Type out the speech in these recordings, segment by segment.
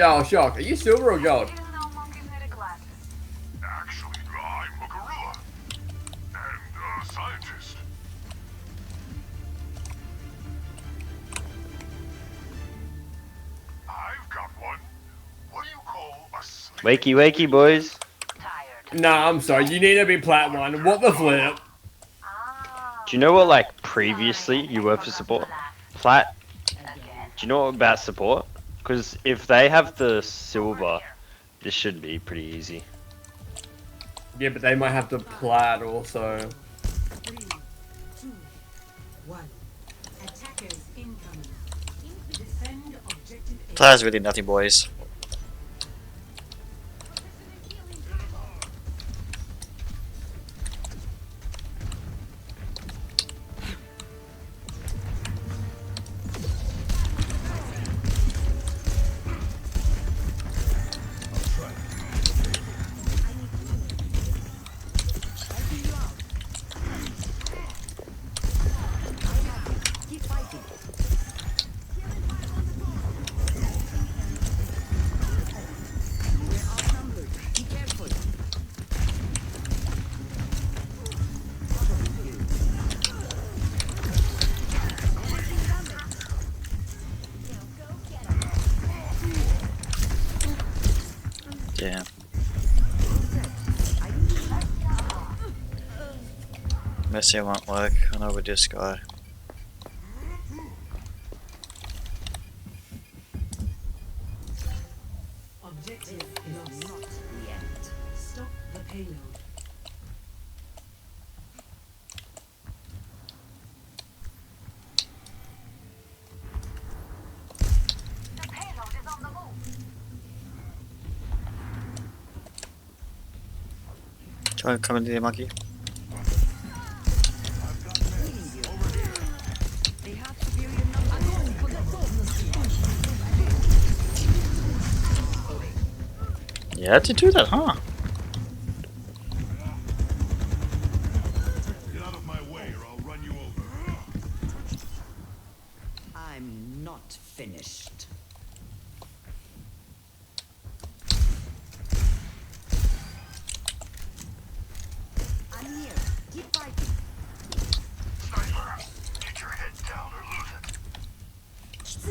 Yeah, shock. Are you silver or gold? Actually, I'm a gorilla. And a scientist. I've got one. What do you call a sleeping... Wakey, wakey, boys. Nah, I'm sorry. You need to be plat one. What the flip? Do you know what, like, previously you were for support? Plat, do you know about support? Because if they have the silver, this should be pretty easy. Yeah, but they might have the plat also. 3, 2, 1. Attackers incoming. Defend objective A. Players really nothing, boys. Damn. Messi won't work. I know with this guy. Objective lost. Not yet. Stop the payload. The payload is on the move. Try and come into the monkey. You had to do that, huh? Get out of my way or I'll run you over. I'm not finished. I'm here. Keep fighting. Sniper, get your head down or lose it. I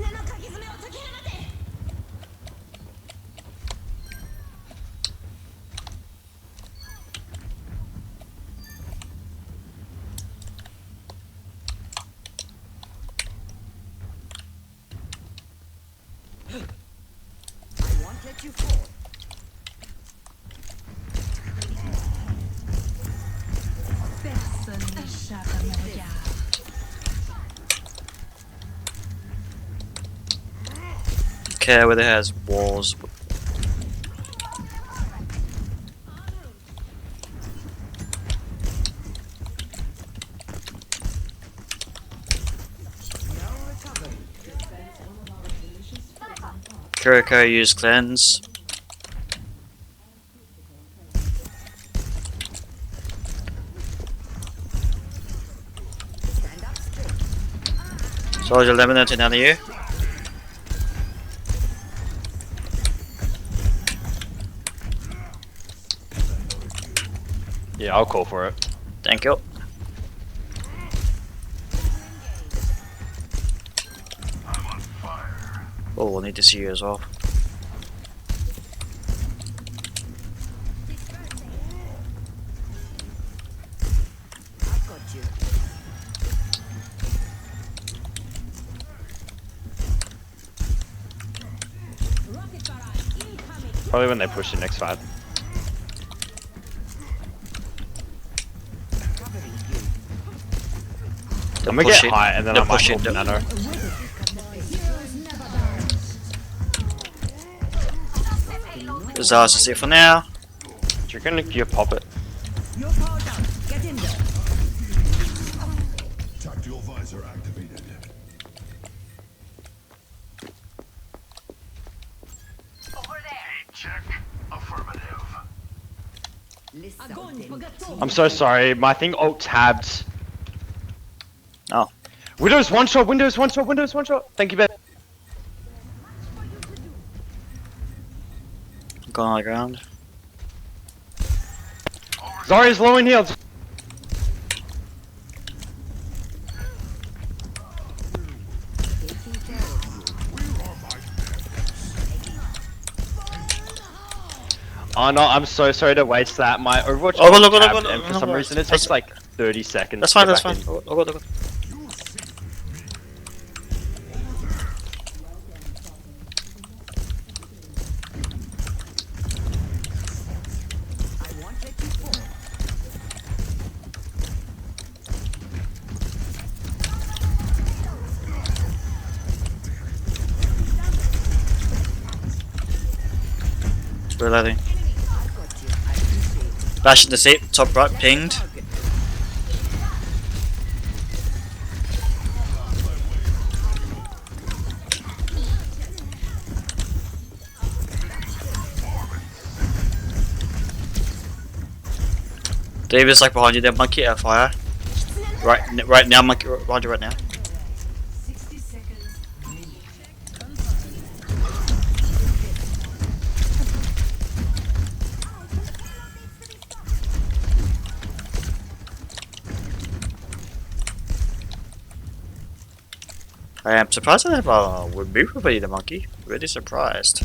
won't let you fall. Personne n'échappe à mon regard. Care whether it has walls. No recovery. Kuriko use cleanse. Stand up straight. Soldier lemon to none of you. Yeah, I'll call for it. Thank you. I'm on fire. Oh, we'll need to see you as well. I've got you. Probably when they push the next fight. Covering you. I'm gonna get high and then I they're might pushing hold the- nano. Disaster see for now. Do you reckon you pop it? You're powered up. Get in there. Tactical visor activated. Over there. Check. Affirmative. Listen. I'm so sorry, my thing alt tabbed. Oh. Windows one shot, Windows one shot, Windows one shot. Thank you, Ben. monkey on the ground. Zarya's low in heals. Taking care of you. Oh no, I'm so sorry to waste that. My Overwatch Oh, got look, look, tabbed, look, and for look, some look, reason it that's- takes like 30 seconds. That's to fine, get that's back fine. in. Oh, good, good. I won't let you fall. Reloading. I've got you. I appreciate it. Bash in the seat, top right, pinged. Target. David's like behind you there, monkey, fire. Right now, monkey, behind you right now. 60 seconds remaining. I am surprised I have would be with the monkey. Really surprised.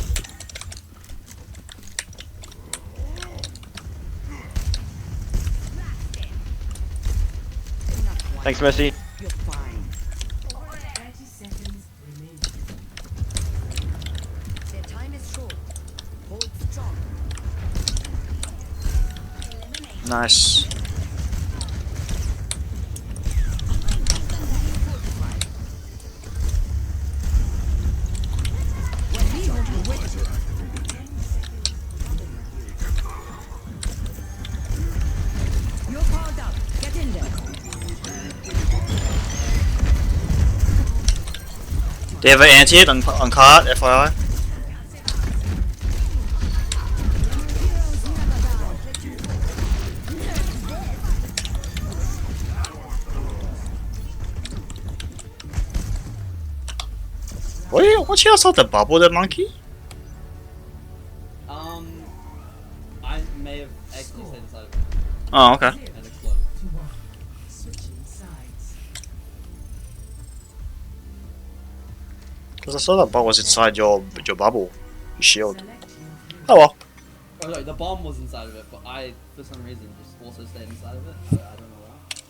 Thanks, Mercy. You're fine. 30 seconds remaining. Their time is short. Hold strong. Nice. You're powered up. Get in there. They have an anti-hit on card, FYI. What's else the bubble, the monkey? I may have actually stayed inside of it Oh, okay. and exploded. To 1. Switching sides. Because I saw that bubble was inside your bubble, your shield. Select your Oh well. Oh, sorry, the bomb was inside of it, but I, for some reason, just also stayed inside of it. I don't know why.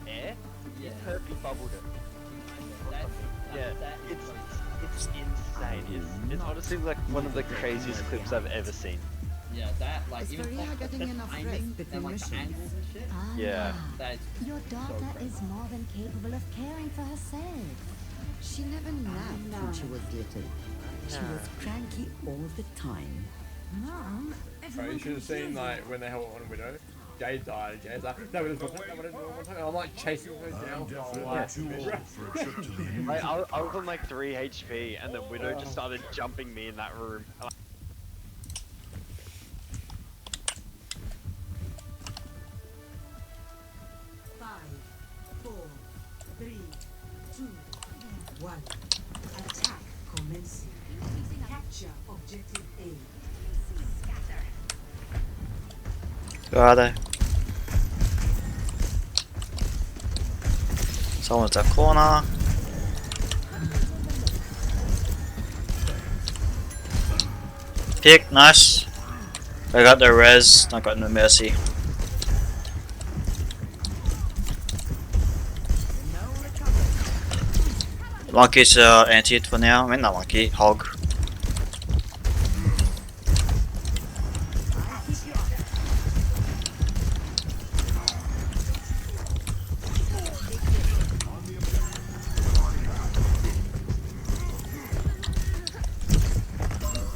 Air? Yeah. Herpy bubbled it. That- Yeah, that is it's crazy. it's insane. It's honestly like one of the craziest clips I've ever seen. Yeah, that, like, It's even very hard getting enough timing rest between and, like, the missions. angles and shit. Yeah. That is Your daughter is more than capable of caring for herself. She never napped when she was little. She was cranky all the time. Mom, Bro, you should have seen like when they held on Widow. Jay died. Jay's like, no, it was one time. No, it was one time. And I'm like chasing her down. Definitely Like, too old for a trip to the union. Like, I was on like 3 HP, and the Widow just started jumping me in that room. And Five, 4, 3, 2, 1. Attack commencing. Capture objective A. Where are they? Someone's that corner. Pick, nice. I got the res, not got no mercy. Monkey's anti-hit for now. I mean, not monkey, hog.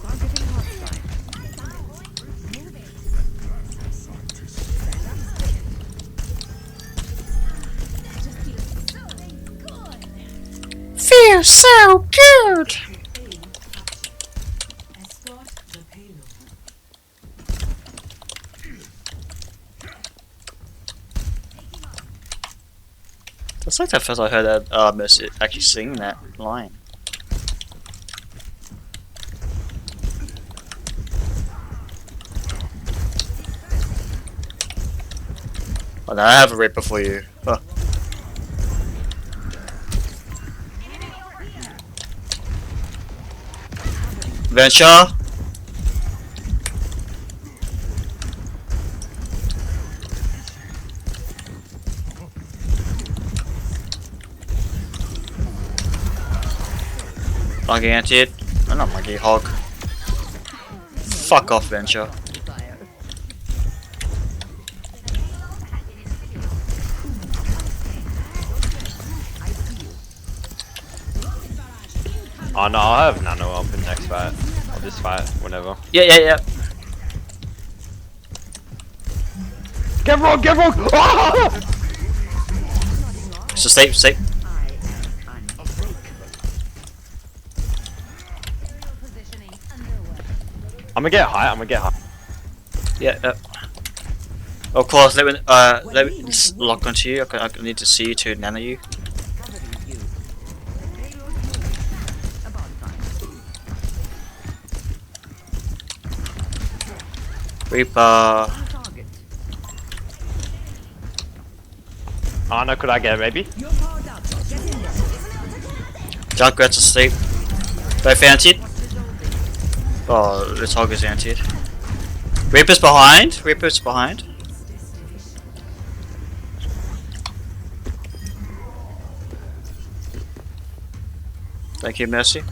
Targeting hostile. Feels so good! A captured. Escort the payload. It's like the first I heard that Mercy actually sing that line. Oh, now I have a Reaper for you. Oh. Venture. Monkey anti-hit. Oh, not monkey, hog. Fuck off, Venture. Oh no, I'll have Nano up in next fight. Or this fight, whenever. Yeah. Get wrong, get wrong! Ah! So stay. I'm gonna get high, Yeah. Of course, let me just lock onto you. I need to see you to nano you. Reaper. Oh no, could I get it, maybe? Junkrat's asleep. Both anti-hit. Oh, this hog is anti-hit. Reaper's behind. Thank you, Mercy.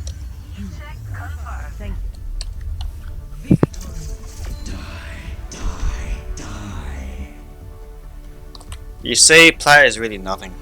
You see, player is really nothing.